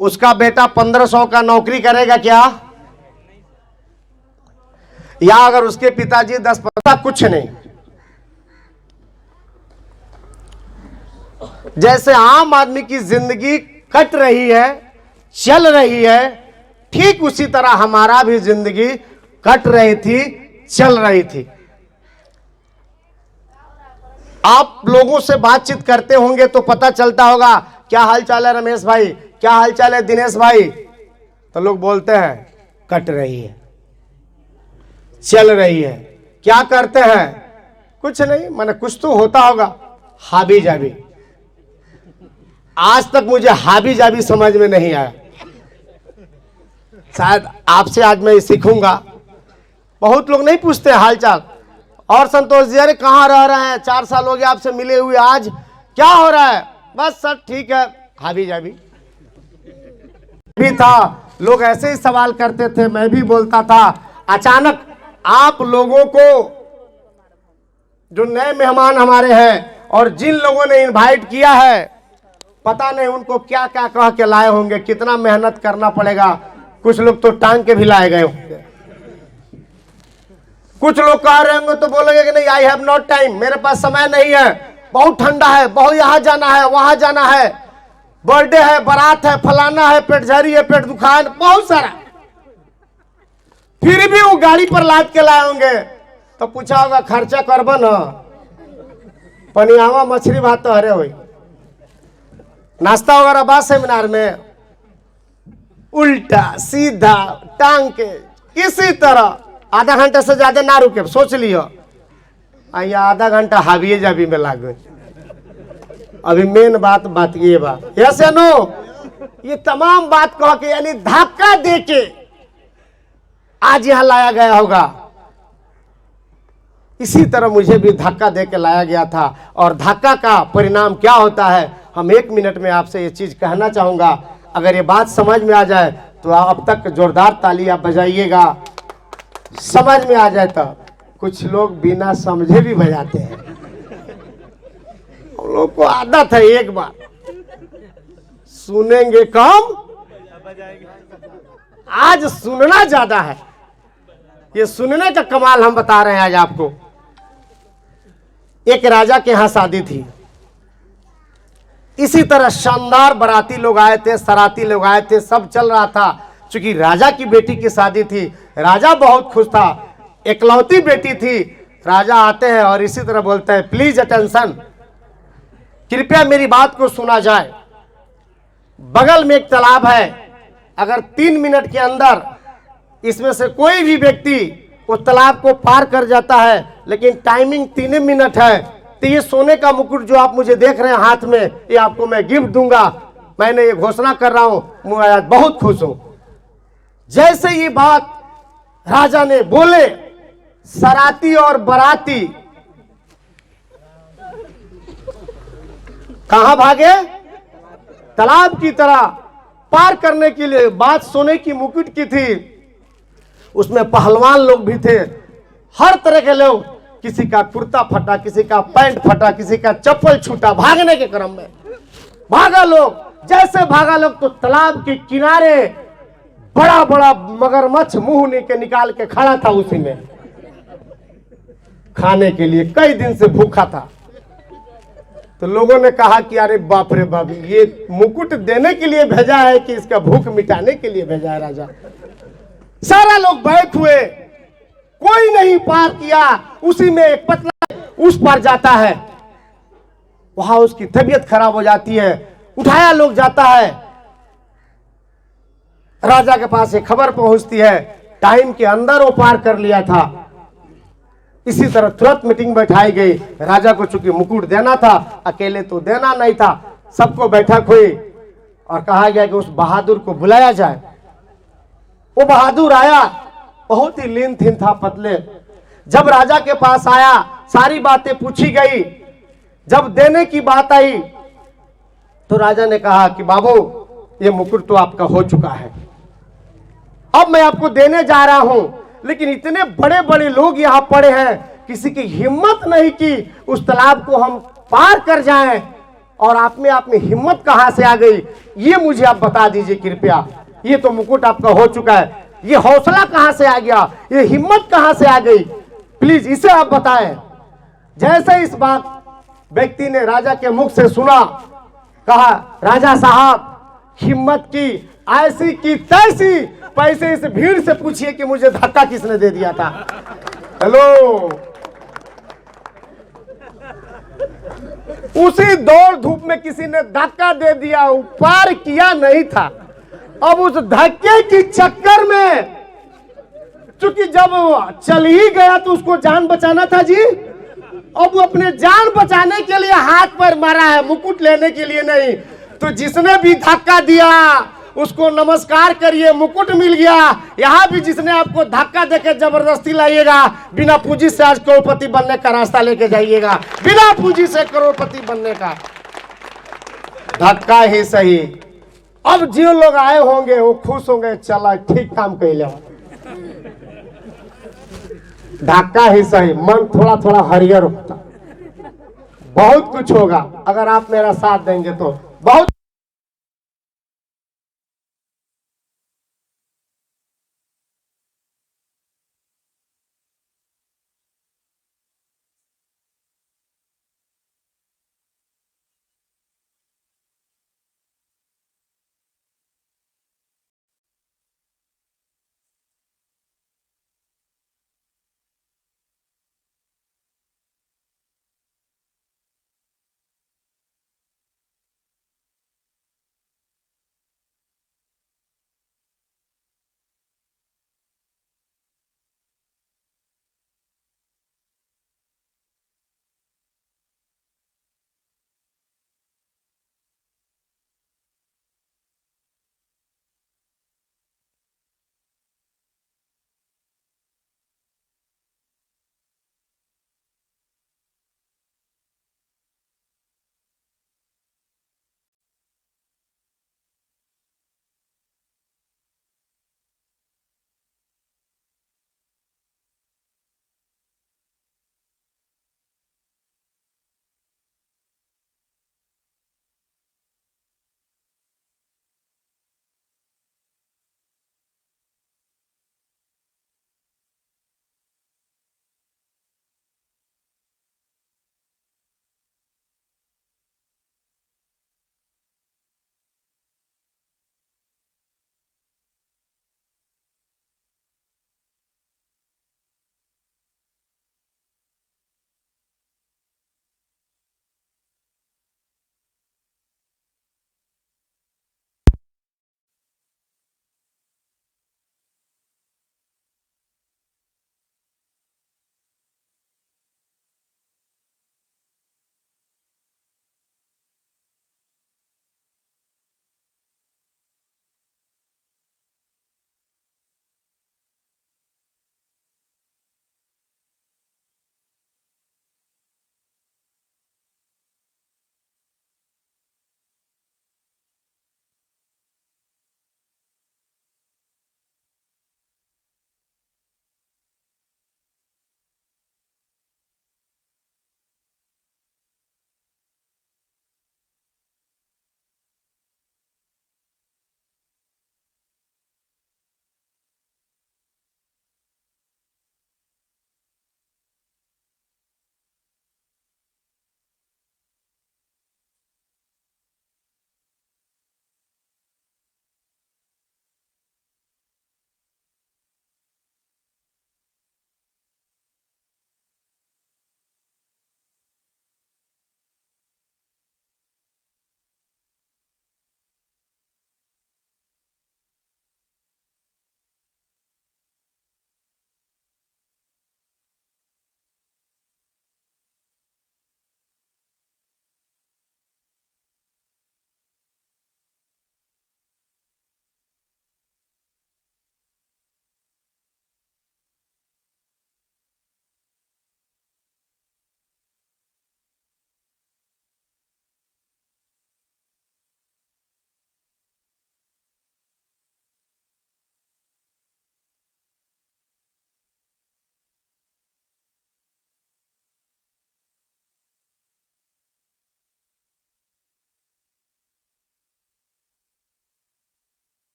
उसका बेटा 1500 का नौकरी करेगा क्या? या अगर उसके पिताजी 10-15, कुछ नहीं। जैसे आम आदमी की जिंदगी कट रही है, चल रही है, ठीक उसी तरह हमारा भी जिंदगी कट रही थी, चल रही थी। आप लोगों से बातचीत करते होंगे तो पता चलता होगा, क्या हाल चाल है रमेश भाई, क्या हाल चाल है दिनेश भाई, तो लोग बोलते हैं कट रही है, चल रही है। क्या करते हैं? कुछ नहीं, माने कुछ तो होता होगा, हाबी जाबी। आज तक मुझे हाबी जाबी समझ में नहीं आया, शायद आपसे आज मैं सीखूंगा। बहुत लोग नहीं पूछते हाल चाल। और संतोष जी, अरे कहाँ रह रहे हैं, 4 साल हो गए आपसे मिले हुए, आज क्या हो रहा है? बस सर ठीक है, हाबी जाबी भी था। लोग ऐसे ही सवाल करते थे, मैं भी बोलता था। अचानक आप लोगों को, जो नए मेहमान हमारे हैं और जिन लोगों ने इनवाइट किया है, पता नहीं उनको क्या क्या कह के लाए होंगे, कितना मेहनत करना पड़ेगा। कुछ लोग तो टांग के भी लाए गए होंगे। कुछ लोग कह रहे होंगे तो बोलेंगे कि नहीं, आई हैव नॉट टाइम, मेरे पास समय नहीं है, बहुत ठंडा है, बहुत यहाँ जाना है, वहां जाना है, बर्थडे है, बारात है, फलाना है, पेटझरी है, पेट दुखा है, बहुत सारा। फिर भी वो गाड़ी पर लाद के लाए होंगे। तो पूछा होगा खर्चा करबो न, पनियावा मछली भात तो हरे हुई, नाश्ता वगैरह बाद सेमिनार में उल्टा सीधा टांग के किसी तरह आधा घंटा से ज्यादा ना रुके। सोच लियो आइया आधा घंटा हाविए जाबी में लाग गए। अभी मेन बात ये बा, ऐसे नो ये तमाम बात कह के, यानी धक्का दे के आज यहां लाया गया होगा। इसी तरह मुझे भी धक्का दे के लाया गया था। और धक्का का परिणाम क्या होता है, हम 1 मिनट में आपसे ये चीज कहना चाहूंगा। अगर ये बात समझ में आ जाए तो अब तक जोरदार ताली आप बजाइएगा। समझ में आ जाए तो कुछ लोग बिना समझे भी बजाते हैं। हम लोग को आदत है, एक बार सुनेंगे कम, आज सुनना ज्यादा है। ये सुनने का कमाल हम बता रहे हैं आज आपको। एक राजा के यहां शादी थी। इसी तरह शानदार बाराती लोग आए थे, सराती लोग आए थे, सब चल रहा था। चूंकि राजा की बेटी की शादी थी, राजा बहुत खुश था, एकलौती बेटी थी। राजा आते हैं और इसी तरह बोलते हैं, प्लीज अटेंशन, कृपया मेरी बात को सुना जाए। बगल में एक तालाब है, अगर 3 मिनट के अंदर इसमें से कोई भी व्यक्ति उस तालाब को पार कर जाता है, लेकिन टाइमिंग 3 मिनट है, तो ये सोने का मुकुट जो आप मुझे देख रहे हैं हाथ में, ये आपको मैं गिफ्ट दूंगा। मैंने ये घोषणा कर रहा हूं, मैं आज बहुत खुश हूं। जैसे ये बात राजा ने बोले, सराती और बराती कहां भागे? तालाब की तरह पार करने के लिए। बात सोने की मुकुट की थी, उसमें पहलवान लोग भी थे, हर तरह के लोग। किसी का कुर्ता फटा, किसी का पैंट फटा, किसी का चप्पल छूटा। भागने के क्रम में भागा लोग। जैसे भागा लोग तो तालाब के किनारे बड़ा बड़ा मगरमच्छ मुंह निकाल के खड़ा था, उसी में खाने के लिए। कई दिन से भूखा था। तो लोगों ने कहा कि अरे बाप रे बाप, ये मुकुट देने के लिए भेजा है कि इसका भूख मिटाने के लिए भेजा है राजा। सारा लोग बैठ हुए, कोई नहीं पार किया। उसी में एक पतला उस पर जाता है, वहां उसकी तबीयत खराब हो जाती है। उठाया लोग जाता है, राजा के पास एक खबर पहुंचती है, टाइम के अंदर वो पार कर लिया था। इसी तरह तुरंत मीटिंग बैठाई गई। राजा को चूंकि मुकुट देना था, अकेले तो देना नहीं था, सबको बैठक हुई और कहा गया कि उस बहादुर को बुलाया जाए। वो बहादुर आया, बहुत ही लीन थीन था, पतले। जब राजा के पास आया, सारी बातें पूछी गई। जब देने की बात आई तो राजा ने कहा कि बाबू, ये मुकुट तो आपका हो चुका है, अब मैं आपको देने जा रहा हूं। लेकिन इतने बड़े बड़े लोग यहां पड़े हैं, किसी की हिम्मत नहीं कि उस तालाब को हम पार कर जाएं, और आप में हिम्मत कहां से आ गई, ये मुझे आप बता दीजिए कृपया। ये तो मुकुट आपका हो चुका है, ये हौसला कहां से आ गया, ये हिम्मत कहां से आ गई, प्लीज इसे आप बताएं। जैसे इस बात व्यक्ति ने राजा के मुख से सुना, कहा राजा साहब, हिम्मत की ऐसी की तैसी, पैसे इस भीड़ से पूछिए कि मुझे धक्का किसने दे दिया था। हेलो, उसी दौड़ धूप में किसी ने धक्का दे दिया, पार किया नहीं था। अब उस धक्के की चक्कर में, क्योंकि जब चल ही गया तो उसको जान बचाना था जी। अब वो अपने जान बचाने के लिए हाथ पर मारा है, मुकुट लेने के लिए नहीं। तो जिसने भी धक्का दिया उसको नमस्कार करिए, मुकुट मिल गया। यहाँ भी जिसने आपको धक्का देकर जबरदस्ती लाइएगा, बिना पूंजी से आज करोड़पति बनने का रास्ता लेके जाइएगा, बिना पूंजी से करोड़पति बनने का। धक्का ही सही। अब जो लोग आए होंगे वो खुश होंगे, चला ठीक काम कह लो, धक्का ही सही, मन थोड़ा थोड़ा हरियर होता। बहुत कुछ होगा अगर आप मेरा साथ देंगे तो, बहुत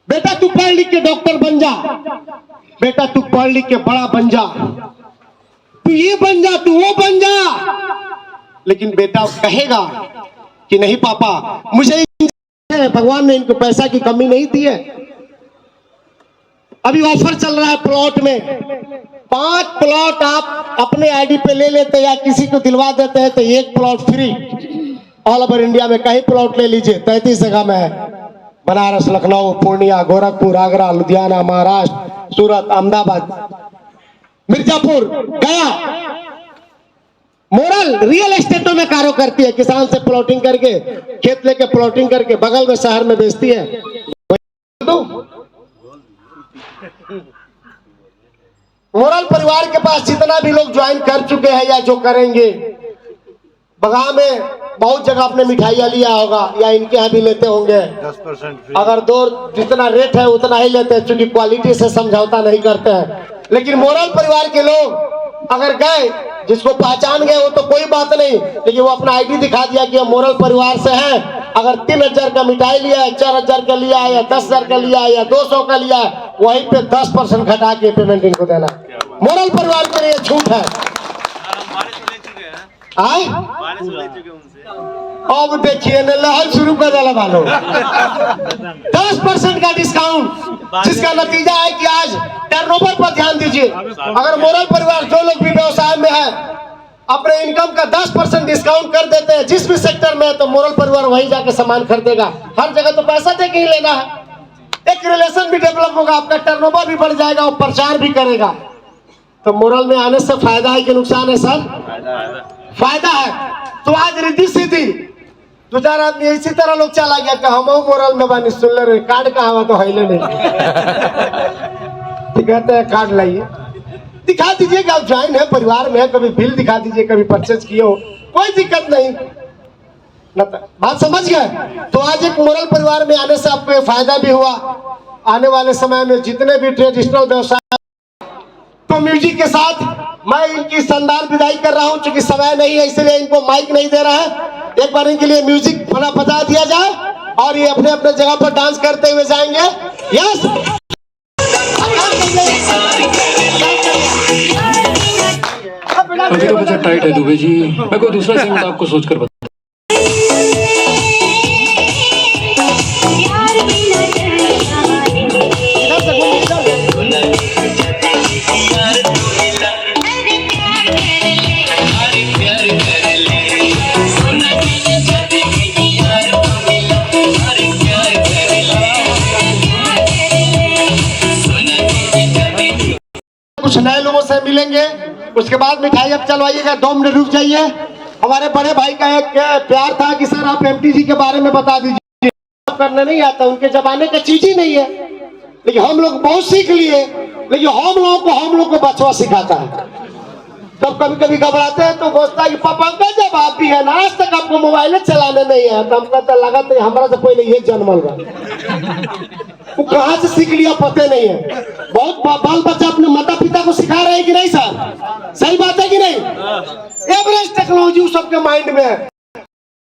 बेटा तू पढ़ लिख के डॉक्टर बन जा, बेटा तू पढ़ लिख के बड़ा बन जा, तू ये बन जा, तू वो बन जा। लेकिन बेटा कहेगा कि नहीं पापा मुझे भगवान ने इनको पैसा की कमी नहीं दी है। अभी ऑफर चल रहा है प्लॉट में, 5 प्लॉट आप अपने आईडी पे ले लेते या किसी को दिलवा देते हैं तो 1 plot free. All over India में कहीं प्लॉट ले लीजिए, 33 जगह में है। बनारस, लखनऊ, पूर्णिया, गोरखपुर, आगरा, लुधियाना, महाराष्ट्र, सूरत, अहमदाबाद, मिर्जापुर, गया। मोरल रियल एस्टेटों में कार्य करती है, किसान से प्लॉटिंग करके, खेत लेके प्लॉटिंग करके बगल में शहर में बेचती है। मोरल परिवार के पास जितना भी लोग ज्वाइन कर चुके हैं या जो करेंगे, बगा में बहुत जगह आपने मिठाइयाँ लिया होगा या इनके यहाँ भी लेते होंगे। 10% अगर दो जितना रेट है उतना ही लेते हैं, क्योंकि क्वालिटी से समझौता नहीं करते हैं। लेकिन मोरल परिवार के लोग अगर गए, जिसको पहचान गए वो तो कोई बात नहीं, लेकिन वो अपना आईडी दिखा दिया कि हम मोरल परिवार से हैं। अगर 3000 का मिठाई लिया है, 4000 का लिया है, या 10,000 का लिया है, या 200 का लिया है, वहीं पे 10% घटा के पेमेंट इनको देना। मोरल परिवार के लिए छूट है। आए अब देखिए न लहर शुरू कर डाला वालों। 10% का डिस्काउंट, जिसका नतीजा है कि आज टर्नओवर पर ध्यान दीजिए। अगर मोरल परिवार जो लोग भी व्यवसाय में है अपने इनकम का 10% डिस्काउंट कर देते हैं, जिस भी सेक्टर में है, तो मोरल परिवार वहीं जाके सामान खरीदेगा। हर जगह तो पैसा दे के ही लेना है। एक रिलेशन भी डेवलप होगा, आपका टर्नओवर भी बढ़ जाएगा और प्रचार भी करेगा। तो मोरल में आने से फायदा है कि नुकसान है सर? फायदा है। तो आज रिद्धि सीधी 2-4 आदमी इसी तरह लोग चला गया कि हम मोरल में बनी, सुन ले रहे कार्ड का हवा तो हिले नहीं। कहते हैं कार्ड लाइए, दिखा दीजिए कि आप ज्वाइन है, परिवार में है, कभी बिल दिखा दीजिए, कभी परचेज किए हो, कोई दिक्कत नहीं। बात समझ गए? तो आज एक मोरल परिवार में आने से आपको ये फायदा भी हुआ। आने वाले समय में जितने भी ट्रेडिशनल व्यवसाय, तो म्यूजिक के साथ मैं इनकी शानदार विदाई कर रहा हूं। चूंकि समय नहीं है इसलिए इनको माइक नहीं दे रहा है। एक बार इनके लिए म्यूजिक बना बजा दिया जाए और ये अपने अपने जगह पर डांस करते हुए जाएंगे। यस, अभी तो बजट टाइट है दुबे जी, मैं कोई दूसरा सिंगल आपको सोच कर बता। कुछ नए लोगों से मिलेंगे, उसके बाद मिठाई अब चलवाइएगा। 2 मिनट रुक जाइए। हमारे बड़े भाई का एक प्यार था कि सर आप एमटी जी के बारे में बता दीजिए। करने नहीं आता, उनके जमाने का चीज ही नहीं है। लेकिन हम लोग बहुत सीख लिए, लेकिन हम लोग को बचवा सिखाता है। तब कभी कभी घबराते हैं तो सोचता है कि पापा का जब आप भी है ना, आज तक आपको मोबाइल चलाने नहीं है। तो हम कहते लगा तो हमारा से पहले ये जन्मल रहा, वो कहाँ से सीख लिया पता नहीं है। बहुत बाल बच्चा अपने माता पिता को सिखा रहे हैं कि नहीं सर? सही बात है कि नहीं? एवरेज टेक्नोलॉजी सबके माइंड में है,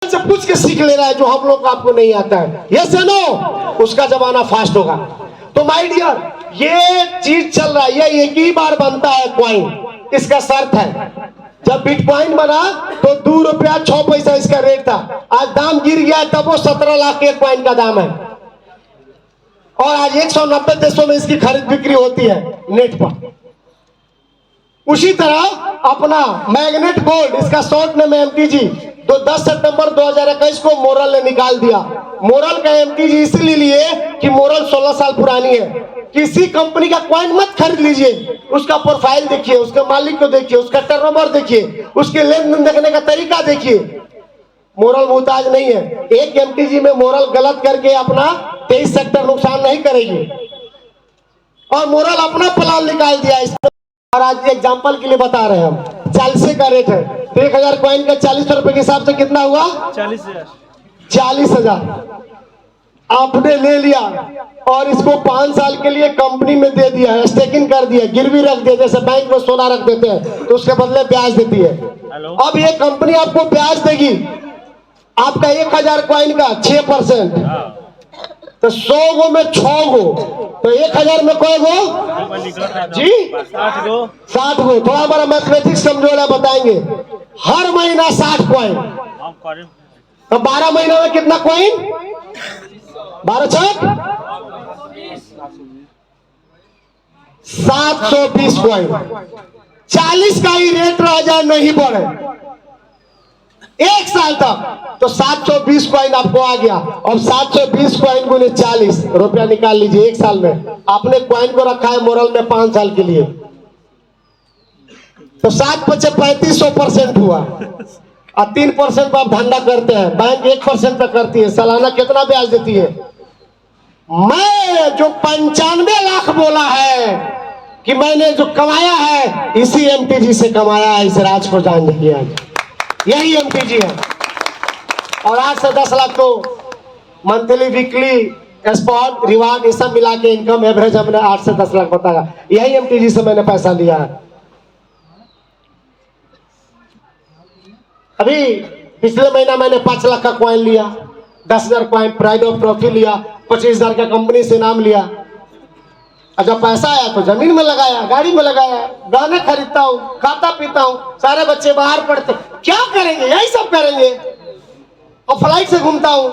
से पूछ के सीख ले रहा है जो हम लोग को आपको नहीं आता है। यस या नो? उसका जमाना फास्ट होगा। तो माय डियर, ये चीज चल रहा है, ये एक ही बार बनता है कॉइन। इसका शर्त है, जब बिटकॉइन बना तो 2 रुपया 6 पैसा इसका रेट था। आज दाम गिर गया, तब वो 17 लाख के कॉइन का दाम है। और आज 190 देशों में इसकी खरीद बिक्री होती है नेट पर। उसी तरह अपना मैग्नेट गोल्ड, इसका शॉर्ट नेम है MTG, तो 10 सितंबर 2021 को मोरल ने निकाल दिया। मोरल का एमटीजी इसलिए लिए कि मोरल 16 साल पुरानी है। किसी कंपनी का कॉइन मत खरीद लीजिए, उसका प्रोफाइल देखिए, उसके मालिक को देखिए, उसका टर्नओवर देखिए, उसके लेन देन देखने का तरीका देखिए। मोरल मुहताज नहीं है। एक एमटीजी में मोरल गलत करके अपना 23 सेक्टर नुकसान नहीं करेगी, और मोरल अपना प्लान निकाल दिया इसमें। और आज एग्जांपल के लिए बता रहे हैं हम, 40 का रेट है तो 1000 कॉइन का 40 रुपए के हिसाब से कितना हुआ? 40,000 आपने ले लिया और इसको 5 साल के लिए कंपनी में दे दिया है, स्टेकिंग कर दिया, गिरवी रख दिया, जैसे बैंक में सोना रख देते हैं तो उसके बदले ब्याज देती है। अब ये कंपनी आपको ब्याज देगी, आपका 1000 कॉइन का 6%, तो 100 गो में 6 गो, तो 1000 में कोई गो जी 60 गो। थोड़ा हमारा मैथमेटिक्स कमजोर है, बताएंगे। हर महीना 60 कॉइन, तो 12 महीना में कितना कॉइन? 12 छक 720 कॉइन। 40 का ही रेट रह जाए, नहीं बढ़े 1 साल तक, तो 720 कॉइन आपको आ गया। और 720 कॉइन गुने 40 रुपया निकाल लीजिए। 1 साल में आपने कॉइन को रखा है मोरल में 5 साल के लिए, तो 7 × 3500% हुआ। और 3% पर आप धंधा करते हैं, बैंक 1% पर करती है, सालाना कितना ब्याज देती है? मैं जो 95 लाख बोला है कि मैंने जो कमाया है इसी एमटीजी से कमाया है, इस राज को जान लीजिए। आज यही एमटीजी है। और 8 से 10 लाख तो मंथली, वीकली, स्पॉट, रिवार्ड, ये सब मिला के इनकम एवरेज हमने 8 से 10 लाख बताया। यही एमटीजी से मैंने पैसा लिया है। अभी पिछले महीना मैंने 5 लाख का कॉइन लिया, 10,000 कॉइन प्राइड ऑफ ट्रॉफी लिया, 25,000 का कंपनी से नाम लिया। और जब पैसा आया तो जमीन में लगाया, गाड़ी में लगाया, गाने खरीदता हूँ, खाता पीता हूँ, सारे बच्चे बाहर पढ़ते, क्या करेंगे? यही सब करेंगे। और फ्लाइट से घूमता हूँ,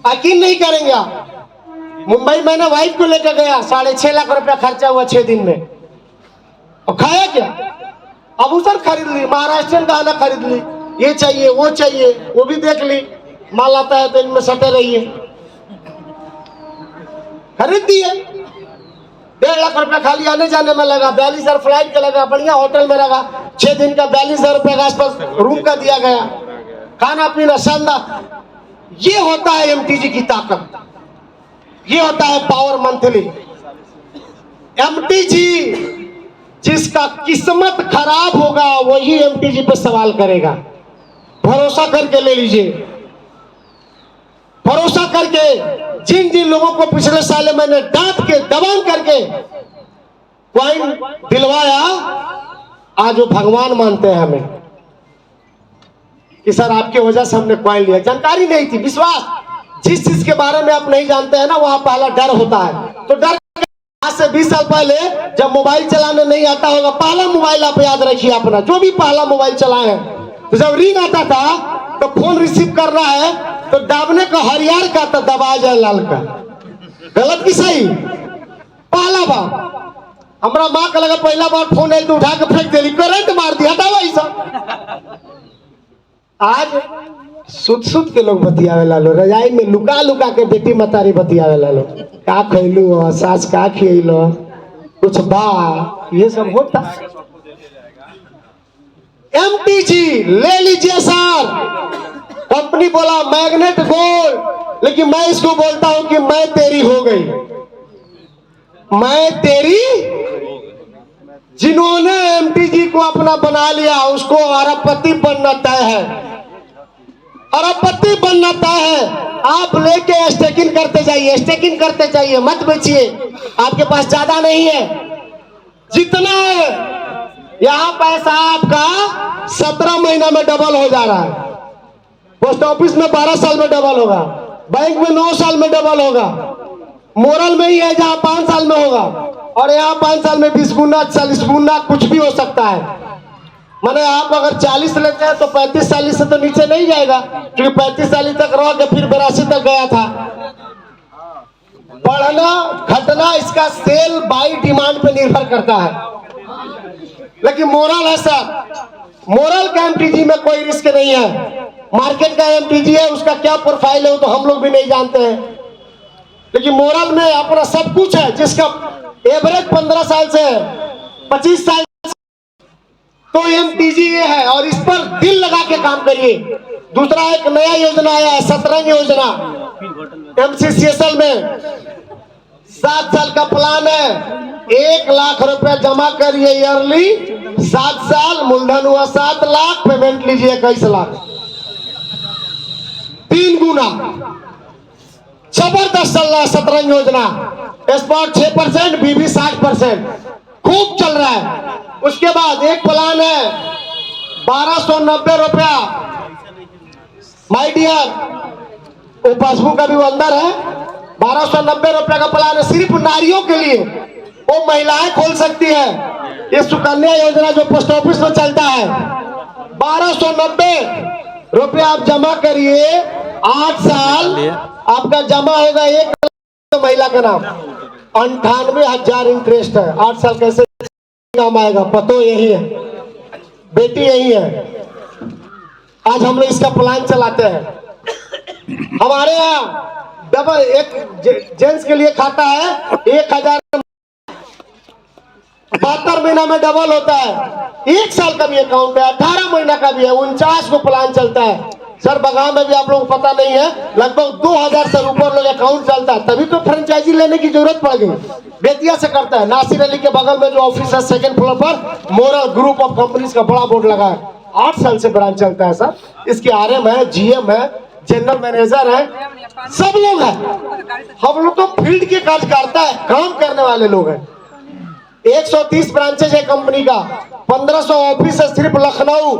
यकीन नहीं करेंगे आप। मुंबई मैंने वाइफ को लेकर गया, 6.5 लाख रुपया खर्चा हुआ 6 दिन में। और खाया क्या? आभूषण खरीद ली, महाराष्ट्रियन गाना खरीद ली, ये चाहिए वो चाहिए, वो भी देख ली, माल आता है तो इनमें सटे रहिए, खरीद दिए। 1.5 लाख रुपया खाली आने जाने में लगा, 42,000 फ्लाइट का लगा, बढ़िया होटल में लगा, 6 दिन का 42,000 रुपये का आसपास रूम का दिया गया, खाना पीना शानदार। ये होता है एमटीजी की ताकत, ये होता है पावर मंथली। एमटीजी जिसका किस्मत खराब होगा वही एमटीजी पे सवाल करेगा। भरोसा करके ले लीजिए, भरोसा करके। जिन जिन लोगों को पिछले साल मैंने डांट के दबांग करके कॉइन दिलवाया, आज वो भगवान मानते हैं हमें कि सर आपके वजह से हमने कॉइन लिया। जानकारी नहीं थी, विश्वास। जिस चीज के बारे में आप नहीं जानते हैं ना, वहां पहला डर होता है। तो डर आज से 20 साल पहले जब मोबाइल चलाने नहीं आता होगा, पहला मोबाइल आप याद रखिए अपना, जो भी पहला मोबाइल चलाए हैं, तो जब रिंग आता था तो फोन रिसीव करना है तो दाबने का हरियर का तो दबा जाए लाल का। गलत की सही? पहला बार हमारा माँ का लगा, पहला बार फोन आयल तो उठा के फेंक देली, करंट मार दी, हटावा ऐसा। आज सुत सुत के लोग बतियावे लालो, रजाई में लुका लुका के बेटी मतारी बतियावे लालो, का खैलू सास का खिलो, कुछ बा, ये सब होता। एमटीजी ले लीजिए सर। कंपनी बोला मैग्नेट गोल्ड, लेकिन मैं इसको बोलता हूं कि मैं तेरी हो गई, मैं तेरी। जिन्होंने एमटीजी को अपना बना लिया उसको अरबपति बनना तय है, अरबपति बनना तय है। आप लेके स्टेकिंग करते जाइए, स्टेकिंग करते जाइए, मत बेचिए। आपके पास ज्यादा नहीं है, जितना है यहाँ पैसा आपका 17 महीना में डबल हो जा रहा है। पोस्ट ऑफिस में 12 साल में डबल होगा, बैंक में 9 साल में डबल होगा, मोरल में ही है जहाँ 5 साल में होगा, और यहाँ 5 साल में 20 गुना 40 गुना कुछ भी हो सकता है। माने आप अगर 40 लेते हैं तो 35-40 से तो नीचे नहीं जाएगा, क्योंकि 35-40 तक रह के फिर 82 तक गया था। बढ़ना घटना इसका सेल बाई डिमांड पे निर्भर करता है। लेकिन मोरल है सर, मोरल का एमटीजी में कोई रिस्क नहीं है। मार्केट का एमटीजी है, उसका क्या प्रोफाइल है वो तो हम लोग भी नहीं जानते हैं। लेकिन मोरल में अपना सब कुछ है, जिसका एवरेज 15 साल से है, 25 साल तो एमटीजी ये है, और इस पर दिल लगा के काम करिए। दूसरा एक नया योजना आया है, शतरंज योजना, एमसीसीएसएल में 7 साल का प्लान है। 1 लाख रुपया जमा करिए ईयरली, 7 साल, मूलधन हुआ 7 लाख, पेमेंट लीजिए 21 लाख, 3 गुना। जबरदस्त चल रहा है शतरंज योजना। स्पॉट 6%, बीबी 60%, खूब चल रहा है। उसके बाद एक प्लान है 1290 रुपया, माय डियर, वो पासबुक अभी वो अंदर है। 1290 रुपया का प्लान है सिर्फ नारियों के लिए, वो महिलाएं खोल सकती है। ये सुकन्या योजना जो पोस्ट ऑफिस में चलता है, 1290 रुपया आप जमा करिए, 8 साल आपका जमा होगा 1 लाख महिला का नाम, 98,000 इंटरेस्ट है। 8 साल कैसे काम आएगा? पतो यही है, बेटी यही है। आज हम लोग इसका प्लान चलाते हैं। हमारे यहाँ डबल, एक जेंट्स के लिए खाता है 1000, 72 महीना में डबल होता है। 1 साल का भी अकाउंट है, 18 महीना का भी है, 49 को प्लान चलता है। सर बगाह में भी आप लोगों को पता नहीं है, लगभग 2000 से ऊपर लोग अकाउंट चलता है, तभी तो फ्रेंचाइजी लेने की जरूरत पड़ गई। बेतिया से करता है, नासिर अली के बगल में जो ऑफिस है 2nd फ्लोर पर, मोरल ग्रुप ऑफ कंपनीज का बड़ा बोर्ड लगा है। 8 साल से ब्रांच चलता है सर। इसके आरएम है, जीएम है, जनरल मैनेजर है, सब लोग हैं। हम लोग तो फील्ड के कार्यकर्ता है, काम करने वाले लोग हैं। 130 ब्रांचेज है कंपनी का, 1500 ऑफिस है सिर्फ लखनऊ,